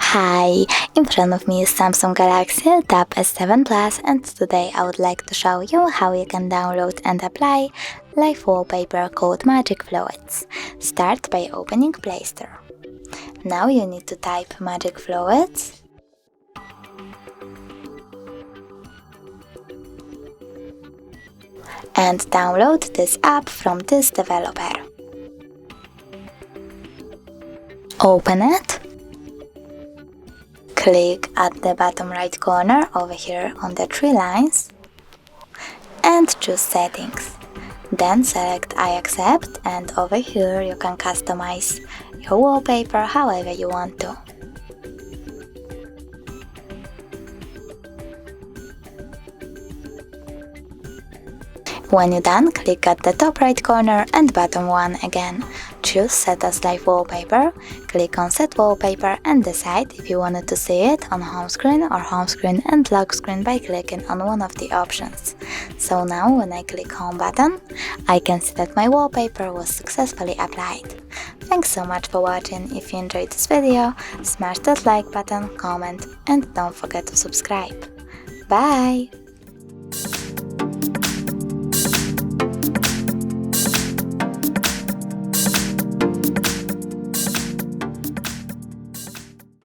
Hi, in front of me is Samsung Galaxy Tab S7 Plus, and today I would like to show you how you can download and apply live wallpaper called Magic Fluids. Start by opening Play Store. Now you need to type Magic Fluids and download this app from this developer. Open it. Click at the bottom right corner over here on the three lines and choose Settings. Then select I accept, and over here you can customize your wallpaper however you want to. When you're done, click at the top right corner and bottom one again. Choose Set as Live Wallpaper, click on Set Wallpaper and decide if you wanted to see it on home screen or home screen and lock screen by clicking on one of the options. So now when I click Home button, I can see that my wallpaper was successfully applied. Thanks so much for watching. If you enjoyed this video, smash that like button, comment and don't forget to subscribe. Bye!